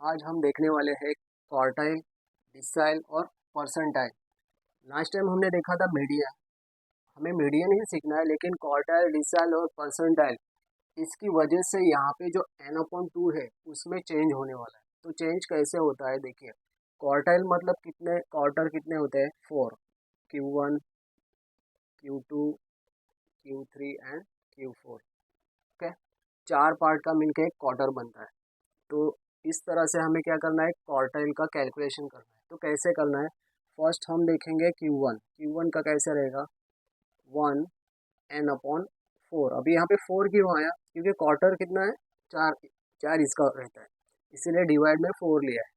आज हम देखने वाले हैं क्वार्टाइल, डिसाइल और परसेंटाइल। लास्ट टाइम हमने देखा था मीडियन। हमें मीडियन ही सीखना है, लेकिन क्वार्टाइल, डिसाइल और परसेंटाइल इसकी वजह से यहाँ पे जो n/2 है उसमें चेंज होने वाला है। तो चेंज कैसे होता है देखिए। क्वार्टाइल मतलब कितने क्वार्टर कितने होते हैं? 4। Q1, Q2, Q3 and Q4। Okay, 4 part का मिलके एक क्वार्टर बनता है। तो इस तरह से हमें क्या करना है, क्वार्टाइल का कैलकुलेशन करना है। तो कैसे करना है, फर्स्ट हम देखेंगे Q1 का कैसे रहेगा, 1n/4। अभी यहाँ पे 4 क्यों आया, क्योंकि क्वार्टर कितना है, 4 4 इसका रहता है, इसीलिए डिवाइड में 4 लिया है।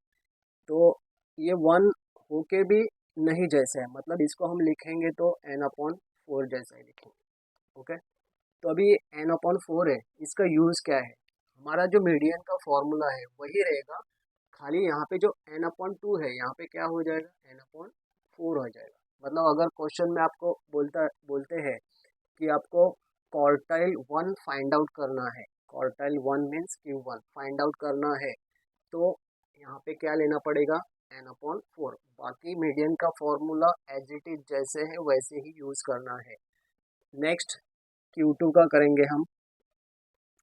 तो ये 1 होके भी नहीं जैसे है, मतलब इसको हम लिखेंगे तो n/4 जैसा ही लिखेंगे। ओके, तो अभी n/4 है, इसका यूज़ क्या है, हमारा जो मीडियन का फॉर्मूला है वही रहेगा, खाली यहाँ पे जो n/2 है यहाँ पे क्या हो जाएगा, n/4 हो जाएगा। मतलब अगर क्वेश्चन में आपको बोलते हैं कि आपको क्वार्टाइल 1 फाइंड आउट करना है, quartile 1 means Q1 find out करना है, तो यहाँ पे क्या लेना पड़ेगा, n/4। बाकी मीडियन का फॉर्मूला एज इट इज जैसे है वैसे ही यूज़ करना है। नेक्स्ट Q2 का करेंगे हम।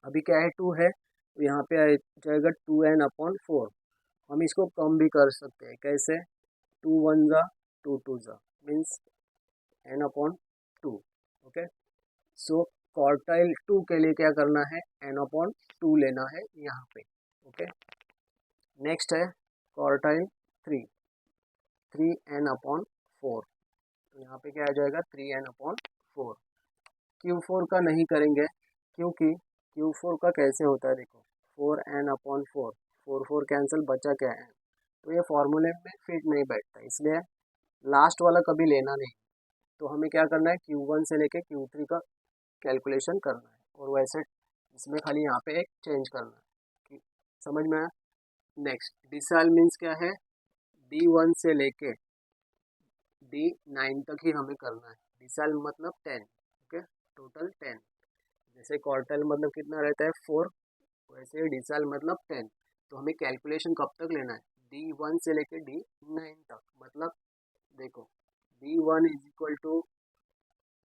अभी क्या है, 2 है, तो यहाँ पे आ जाएगा 2n/4। हम इसको कम भी कर सकते हैं, कैसे, 2 1 ज़ा 2 2 ज़ा मीन्स n/2। ओके, सो क्वार्टाइल 2 के लिए क्या करना है, n/2 लेना है यहाँ पे। ओके, नेक्स्ट है क्वार्टाइल 3, 3n/4। तो यहाँ पे क्या आ जाएगा, 3n/4। Q4 का नहीं करेंगे, क्योंकि Q4 का कैसे होता है देखो, 4n/4, 4 4 कैंसिल, बचा क्या है, तो ये फॉर्मूले में फिट नहीं बैठता, इसलिए लास्ट वाला कभी लेना नहीं। तो हमें क्या करना है, Q1 से लेके Q3 का कैलकुलेशन करना है, और वैसे इसमें खाली यहाँ पे एक चेंज करना है कि समझ में आया। नेक्स्ट डिसाइल मीन्स क्या है, D1 से लेके D9 तक ही हमें करना है। डिसाइल मतलब 10। Okay, total 10। जैसे क्वार्टाइल मतलब कितना रहता है, 4, वैसे डिसाइल मतलब 10। तो हमें कैलकुलेशन कब तक लेना है, D1 से लेके D9 तक। मतलब देखो, D1 is equal to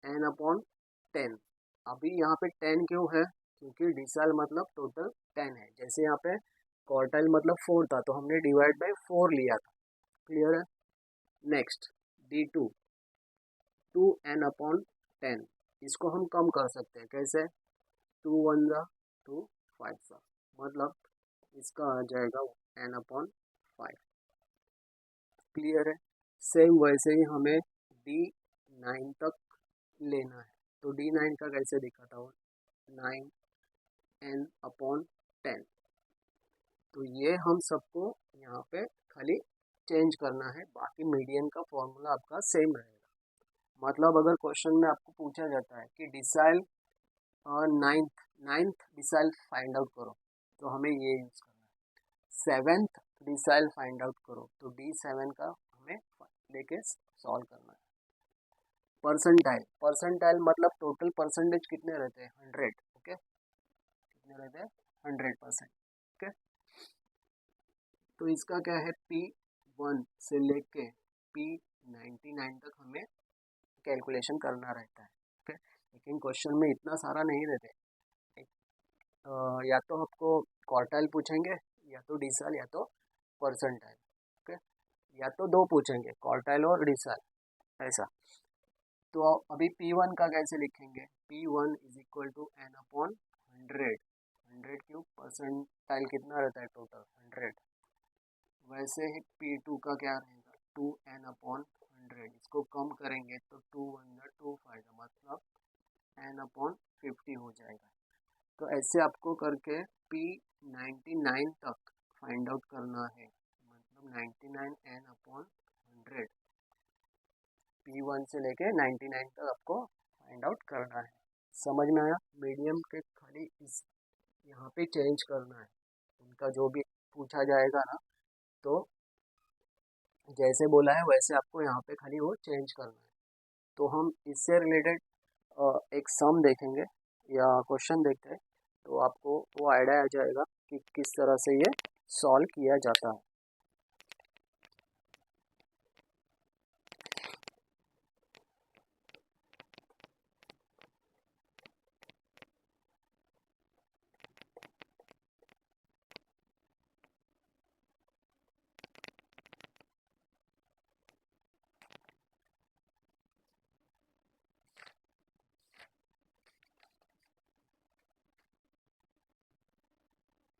n/10। अभी यहाँ पे 10 क्यों है, क्योंकि डिसाइल मतलब टोटल 10 है। जैसे यहाँ पे क्वार्टाइल मतलब 4 था, तो हमने डिवाइड बाय 4 लिया था। क्लियर है। Next D2, 2n/10। इसको हम कम कर सकते हैं, कैसे, 2 1 ज़ा 2 5 ज़ा, मतलब इसका आ जाएगा n/5। क्लियर है। सेम वैसे ही हमें D9 तक लेना है। तो D9 का कैसे दिखा था, 9n/10। तो ये हम सबको यहाँ पे खाली चेंज करना है, बाकी मीडियन का फॉर्मूला आपका सेम रहेगा। मतलब अगर क्वेश्चन में आपको पूछा जाता है कि decile ninth decile find out करो, तो हमें ये यूज़ करना है। 7th डिसाइल फाइंड आउट करो, तो D7 का हमें लेके सॉल्व करना है। परसेंटाइल मतलब टोटल परसेंटेज कितने रहते हैं, 100। ओके, कितने रहते हैं, 100%। ओके, तो इसका क्या है, P1 से लेके P99 तक हमें कैलकुलेशन करना रहता है। ओके, लेकिन क्वेश्चन में इतना सारा नहीं रहते। या तो आपको क्वार्टाइल पूछेंगे, या तो डिसाइल, या तो परसेंटाइल। ओके, या तो दो पूछेंगे, क्वार्टाइल और डिसाइल, ऐसा। तो अभी P1 का कैसे लिखेंगे, P1 is equal to n/100। 100 क्यों, परसेंटाइल कितना रहता है, टोटल 100। वैसे ही P2 का क्या रहेगा, 2n/100। इसको कम करेंगे तो 2 1 ज़ा 2 5, मतलब n/50 हो जाएगा। तो ऐसे आपको करके P99 तक फाइंड आउट करना है, मतलब 99 n/100। P1 से लेके 99 तक आपको फाइंड आउट करना है। समझ में आया। मीडियम के खाली इस यहाँ पे चेंज करना है, उनका जो भी पूछा जाएगा ना, तो जैसे बोला है वैसे आपको यहाँ पे खाली वो चेंज करना है। तो हम इससे रिलेटेड एक सम देखेंगे या क्वेश्चन देखते हैं, तो आपको वो आइडिया आ जाएगा कि किस तरह से ये सॉल्व किया जाता है।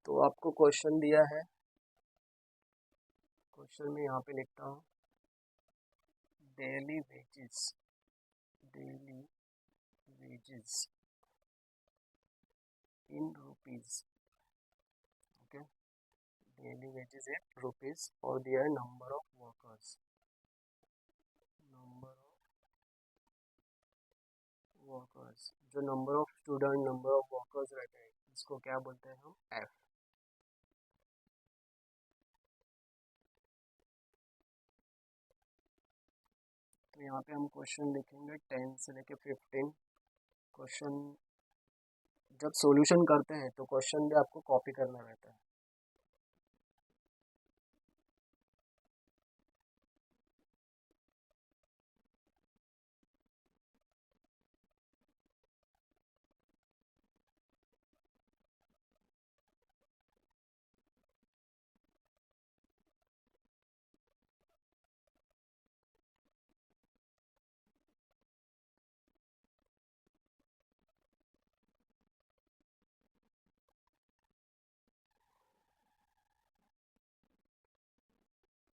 तो आपको क्वेश्चन दिया है, क्वेश्चन में यहाँ पे लिखता हूँ daily wages, daily wages in rupees, okay, daily wages in rupees और दिया है number of workers, number of workers, जो number of student, number of workers रहते हैं, इसको क्या बोलते हैं हम, एफ। तो यहाँ पे हम क्वेश्चन लिखेंगे 10 से लेके 15। क्वेश्चन जब सॉल्यूशन करते हैं तो क्वेश्चन भी आपको कॉपी करना रहता है।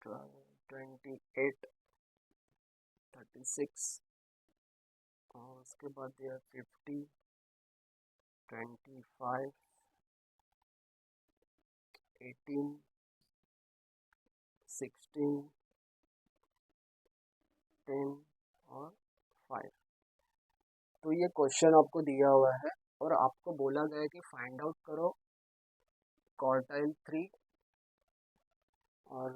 तो 28, 36 और उसके बाद दिया 50, 25, 18, 16, 10 और 5। तो ये क्वेश्चन आपको दिया हुआ है और आपको बोला गया है कि फाइंड आउट करो क्वार्टाइल 3 और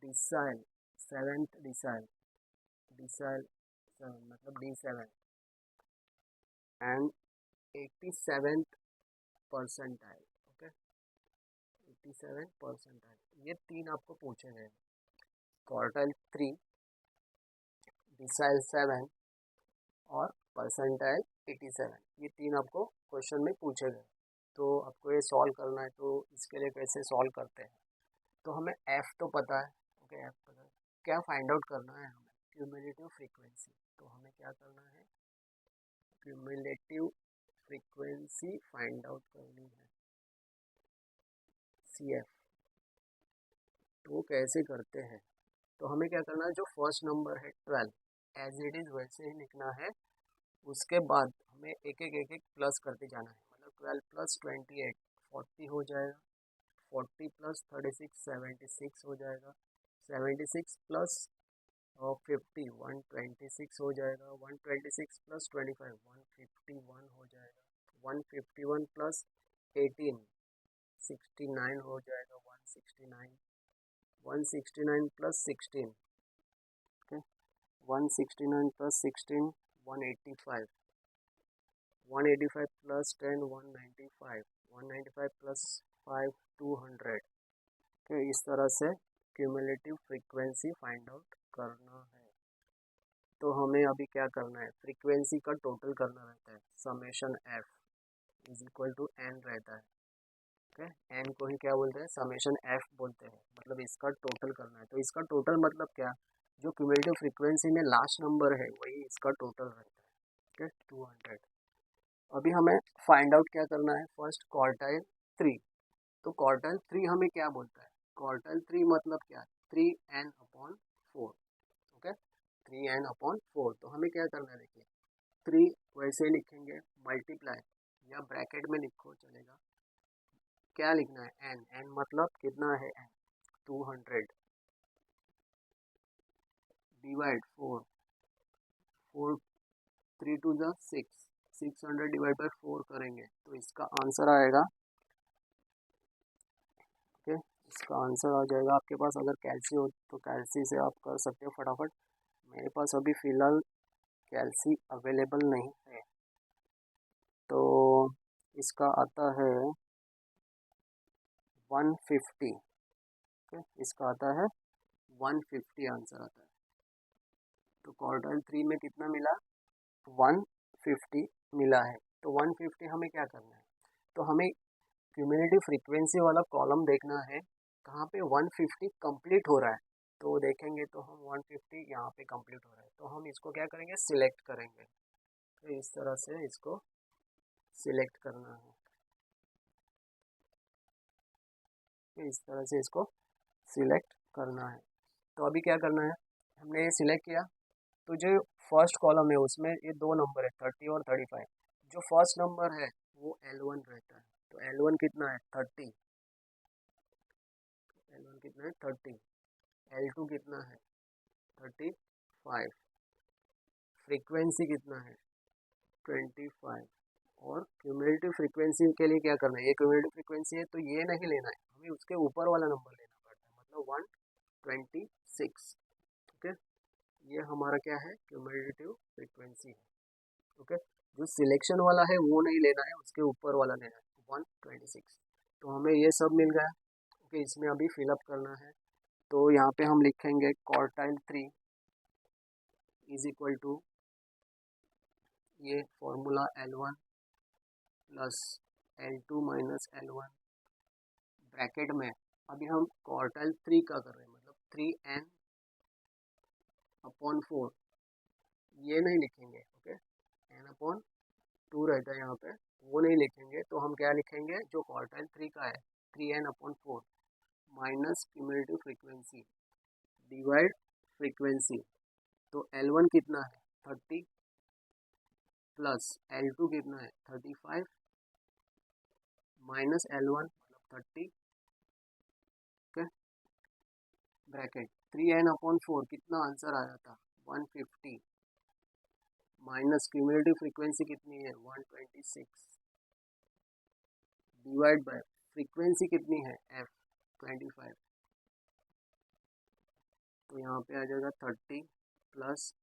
डिसाइल, सेवेंथ डिसाइल, डिसाइल 7 मतलब D7 and 87th percentile, okay, 87 percentile. ये तीन आपको पूछे गए, क्वार्टाइल 3, डिसाइल 7 और परसेंटाइल 87, ये तीन आपको क्वेश्चन में पूछे गए। तो आपको ये सॉल्व करना है, तो इसके लिए कैसे सॉल्व करते हैं, तो हमें एफ तो पता है, ओके, एफ पता है, क्या फाइंड आउट करना है हमें, क्यूमुलेटिव फ्रीक्वेंसी। तो हमें क्या करना है, क्यूमुलेटिव फ्रीक्वेंसी फाइंड आउट करनी है, सी एफ। तो कैसे करते हैं, तो हमें क्या करना है, जो फर्स्ट नंबर है 12 एज इट इज़ वैसे ही लिखना है। उसके बाद हमें एक एक प्लस करते जाना है, मतलब 12 प्लस 28 40 हो जाएगा, 40 प्लस 36 76 हो जाएगा, 76 प्लस और 50 126 हो जाएगा, 126 प्लस 25 151 हो जाएगा, 151 प्लस 18 69 हो जाएगा, 169, 169 plus 16, okay, 169 plus 16 185, 185 plus 10 195, 195 plus 5 200, okay. इस तरह से क्यूमुलेटिव फ्रीक्वेंसी फाइंड आउट करना है। तो हमें अभी क्या करना है, फ्रीक्वेंसी का टोटल करना रहता है, summation f is equal to n रहता है, ओके। एन को ही क्या बोलते हैं, समेशन एफ बोलते हैं, मतलब इसका टोटल करना है। तो इसका टोटल मतलब क्या, जो क्यूमुलेटिव फ्रीक्वेंसी में लास्ट नंबर है वही इसका टोटल रहता है, ओके, 200। अभी हमें फाइंड आउट क्या करना है, फर्स्ट क्वार्टाइल 3। तो क्वार्टाइल 3 हमें क्या बोलता है, क्वार्टाइल 3 मतलब क्या, 3n/4, ओके, 3n/4। तो हमें क्या करना है, देखिए 3 वैसे ही लिखेंगे, मल्टीप्लाई या ब्रैकेट में लिखो चलेगा, क्या लिखना है, एन, एन मतलब कितना है, n 200 divide 4, 4 3 to the 6, 600 divide by 4 करेंगे तो इसका आंसर आएगा, ओके, इसका आंसर आ जाएगा। आपके पास अगर कैल्सी हो तो कैल्सी से आप कर सकते हो फटाफट, मेरे पास अभी फ़िलहाल कैल्सी अवेलेबल नहीं है। तो इसका आता है 150। इसका आता है 150 आंसर आता है। तो क्वार्टाइल 3 में कितना मिला, 150 मिला है। तो 150 हमें क्या करना है, तो हमें क्यूमुलेटिव फ्रीक्वेंसी वाला कॉलम देखना है कहाँ पे 150 कंप्लीट हो रहा है। तो देखेंगे तो हम 150 यहाँ पे कंप्लीट हो रहा है, तो हम इसको क्या करेंगे, सिलेक्ट करेंगे। तो इस तरह से इसको सिलेक्ट करना है, इस तरह से इसको सिलेक्ट करना है। तो अभी क्या करना है, हमने ये सिलेक्ट किया, तो जो फर्स्ट कॉलम है उसमें ये दो नंबर है 30 और 35। जो फर्स्ट नंबर है वो L1 रहता है। तो L1 कितना है 30, L1 कितना है 30, L2 कितना है 35, फ्रीक्वेंसी कितना है 25। और क्यूमुलेटिव फ्रीक्वेंसी के लिए क्या करना है, ये क्यूमुलेटिव फ्रीक्वेंसी है तो ये नहीं लेना है, हमें उसके ऊपर वाला नंबर लेना पड़ता है, मतलब 126। ओके, ये हमारा क्या है, क्यूमुलेटिव फ्रीक्वेंसी है। ओके, जो सिलेक्शन वाला है वो नहीं लेना है, उसके ऊपर वाला लेना है 126। तो हमें ये सब मिल गया। ओके, इसमें अभी फिलअप करना है। तो यहाँ पे हम लिखेंगे क्वार्टाइल 3 इज इक्वल टू ये formula L1 plus L2 minus L1 bracket में। अभी हम क्वार्टाइल 3 का कर रहे हैं, मतलब 3n/4 ये नहीं लिखेंगे। ओके, n/2 रहता है यहाँ पे, वो नहीं लिखेंगे। तो हम क्या लिखेंगे, जो क्वार्टाइल 3 का है 3n/4 minus cumulative frequency divide frequency. तो L1 कितना है 30 प्लस L2 कितना है 35 माइनस L1 मतलब 30। ओके, ब्रैकेट 3n/4 कितना आंसर आया था 150 माइनस क्यूमुलेटिव फ्रीक्वेंसी कितनी है 126 डिवाइड बाय फ्रीक्वेंसी कितनी है f 25। तो यहाँ पे आ जाएगा 30 प्लस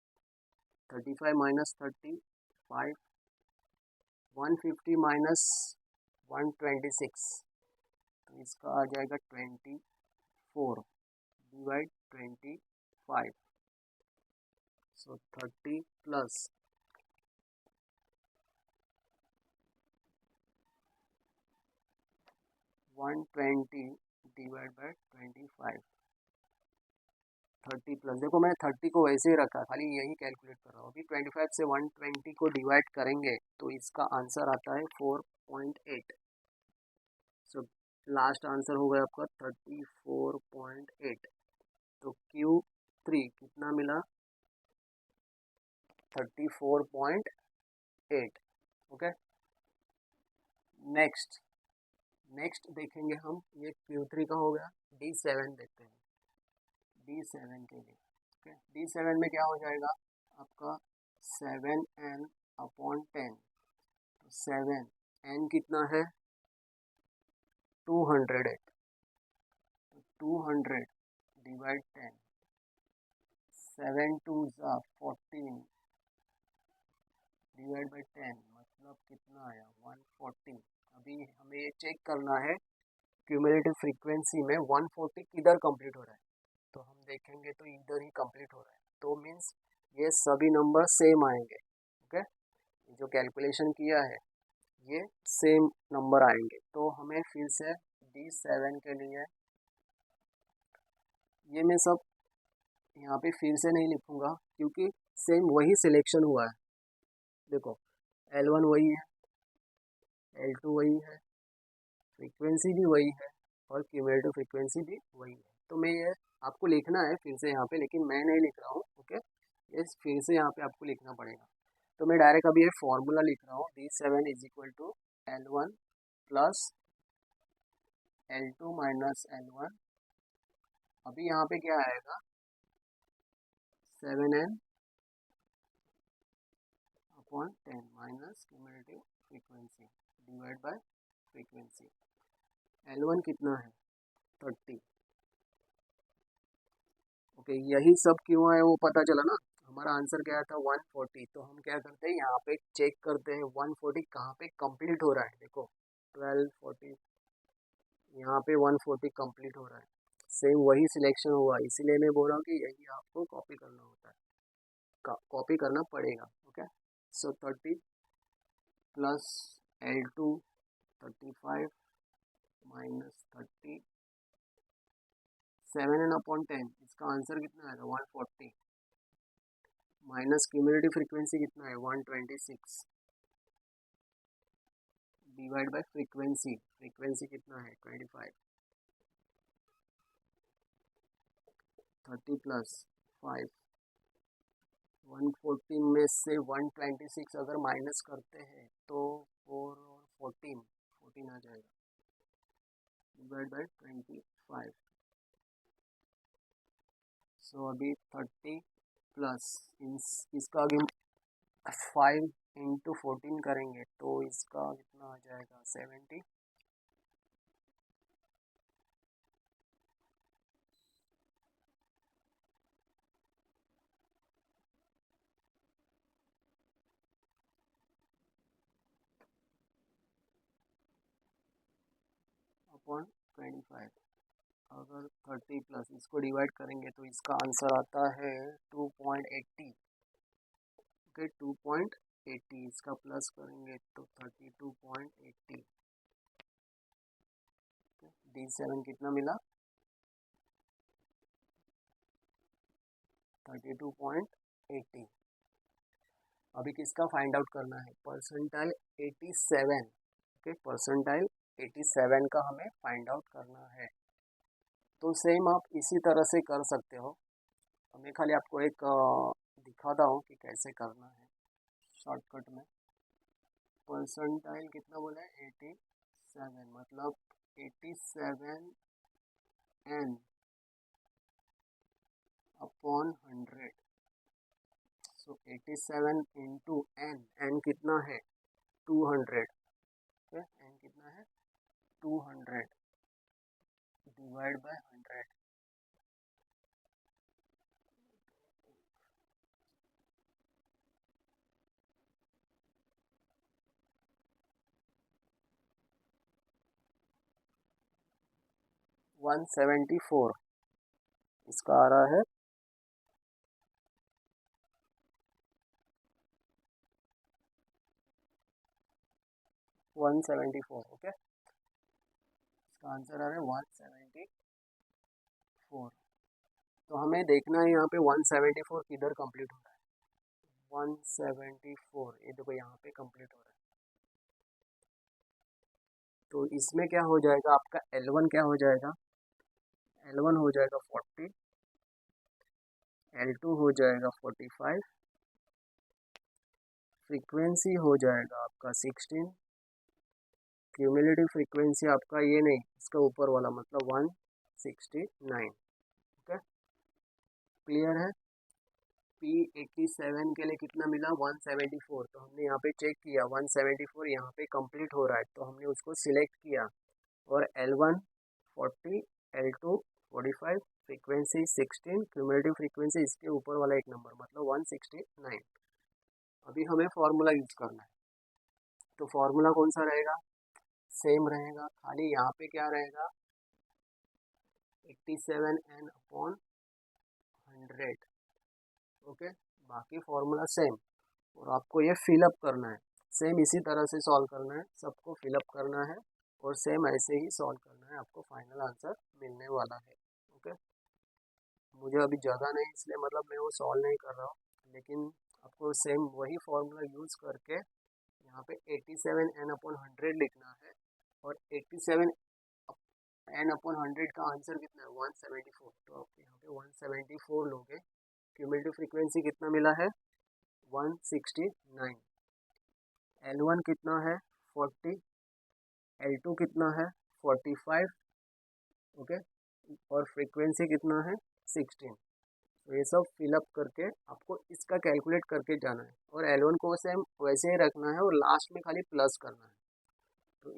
35 माइनस 35, 150 माइनस 126, तो इसका आ जाएगा 24 divide 25। So 30 plus 120 divide by 25, 30 plus, देखो मैंने 30 को वैसे ही रखा, खाली यही कैलकुलेट कर रहा हूँ। अभी 25 से 120 को डिवाइड करेंगे तो इसका आंसर आता है 4.8। सो लास्ट आंसर हो गया आपका 34.8। तो Q3 कितना मिला 34.8। ओके, नेक्स्ट देखेंगे हम, ये Q3 का हो गया। D7 देखते हैं, D7 के लिए। ओके, D7 में क्या हो जाएगा आपका 7n/10। तो 7n कितना है 200 है, तो 200 डिवाइड 10, 7 2 14 डिवाइड बाई 10, मतलब कितना आया 140। अभी हमें ये चेक करना है क्यूमुलेटिव फ्रीक्वेंसी में 140 किधर कंप्लीट हो रहा है। तो हम देखेंगे तो इधर ही कंप्लीट हो रहा है, तो मीन्स ये सभी नंबर सेम आएंगे। ओके, जो कैलकुलेशन किया है ये सेम नंबर आएंगे। तो हमें फिर से D7 के लिए ये मैं सब यहाँ पे फिर से नहीं लिखूँगा क्योंकि सेम वही सिलेक्शन हुआ है। देखो L1 वही है, L2 वही है, फ्रीक्वेंसी भी वही है और क्यूमुलेटिव फ्रीक्वेंसी भी वही है। तो मैं ये आपको लिखना है फिर से यहाँ पे, लेकिन मैं नहीं लिख रहा हूँ। ओके, ये फिर से यहाँ पे आपको लिखना पड़ेगा। तो मैं डायरेक्ट अभी ये फॉर्मूला लिख रहा हूँ, D7 is equal to L1 plus L2 minus L1। अभी यहाँ पे क्या आएगा 7n/10 minus cumulative frequency divide by frequency. L1 कितना है 30। ओके, यही सब क्यों है वो पता चला ना। हमारा आंसर क्या था 140। तो हम क्या करते हैं यहाँ पे चेक करते हैं 140 कहाँ पे कंप्लीट हो रहा है। देखो 12 40 यहाँ पे 140 कंप्लीट हो रहा है, सेम वही सिलेक्शन हुआ, इसीलिए मैं बोल रहा हूँ कि यही आपको कॉपी करना होता है, कॉपी करना पड़ेगा। ओके, सो 30 प्लस L2 35 माइनस 30 7/10, इसका आंसर कितना आएगा 140, माइनस क्यूमुलेटिव फ्रीक्वेंसी कितना है 126, डिवाइड बाय फ्रीक्वेंसी, फ्रीक्वेंसी कितना है 25, 30 प्लस 5, 114 में से 126 अगर माइनस करते हैं तो 4 और 14 आ जाएगा, डिवाइड बाय 25। सो अभी 30 प्लस इसका आगे 5 इंटू 14 करेंगे तो इसका कितना आ जाएगा 70, अपॉन 25। अगर 30 प्लस इसको डिवाइड करेंगे तो इसका आंसर आता है 2.80। ओके, 2.80 इसका प्लस करेंगे तो 32.80। D7 कितना मिला 32.80। अभी किसका फाइंड आउट करना है परसेंटाइल 87। ओके, परसेंटाइल 87 का हमें फाइंड आउट करना है। तो सेम आप इसी तरह से कर सकते हो, मैं खाली आपको एक दिखाता हूँ कि कैसे करना है शॉर्टकट में। परसेंटाइल कितना बोला है 87, मतलब 87n अपॉन 100। सो 87 इंटू n कितना है 200। n कितना है 200 डिवाइड बाय 100। वन 174 इसका आ रहा है 174। ओके, इसका आंसर आ रहा है 174। तो हमें देखना है यहाँ पे 174 किधर कंप्लीट हो रहा है। 174 ये देखो यहाँ पे कंप्लीट हो रहा है। तो इसमें क्या हो जाएगा आपका L1 क्या हो जाएगा, L1 हो जाएगा 40, L2 हो जाएगा 45, फ्रीक्वेंसी हो जाएगा आपका 16, क्यूमुलेटिव फ्रीक्वेंसी आपका ये नहीं इसका ऊपर वाला मतलब 169। ओके, क्लियर है। P87 के लिए कितना मिला 174। तो हमने यहाँ पे चेक किया 174 यहाँ पे कंप्लीट हो रहा है तो हमने उसको सिलेक्ट किया, और L1 40, L2 45, frequency 16, cumulative frequency इसके ऊपर वाला एक नंबर मतलब 169। अभी हमें फॉर्मूला यूज करना है, तो फॉर्मूला कौन सा रहेगा, सेम रहेगा, खाली यहाँ पे क्या रहेगा 87n अपॉन 100। ओके, बाकी फॉर्मूला सेम, और आपको ये फिलअप करना है, सेम इसी तरह से सॉल्व करना है, सबको फिलअप करना है और सेम ऐसे ही सॉल्व करना है, आपको फाइनल आंसर मिलने वाला है। ओके, मुझे अभी जगह नहीं इसलिए मतलब मैं वो सॉल्व नहीं कर रहा हूँ, लेकिन आपको सेम वही फॉर्मूला यूज़ करके यहाँ पे 87n/100 लिखना है, और 87n/100 का आंसर कितना है 174। तो आप यहाँ पे 174 लोगे, क्यूमुलेटिव फ्रीक्वेंसी कितना मिला है 169, L1 कितना है 40, L2 कितना है 45, ओके, और फ्रीक्वेंसी कितना है 16। तो ये सब फिलअप करके आपको इसका कैलकुलेट करके जाना है, और L1 को सेम वैसे ही रखना है और लास्ट में खाली प्लस करना है।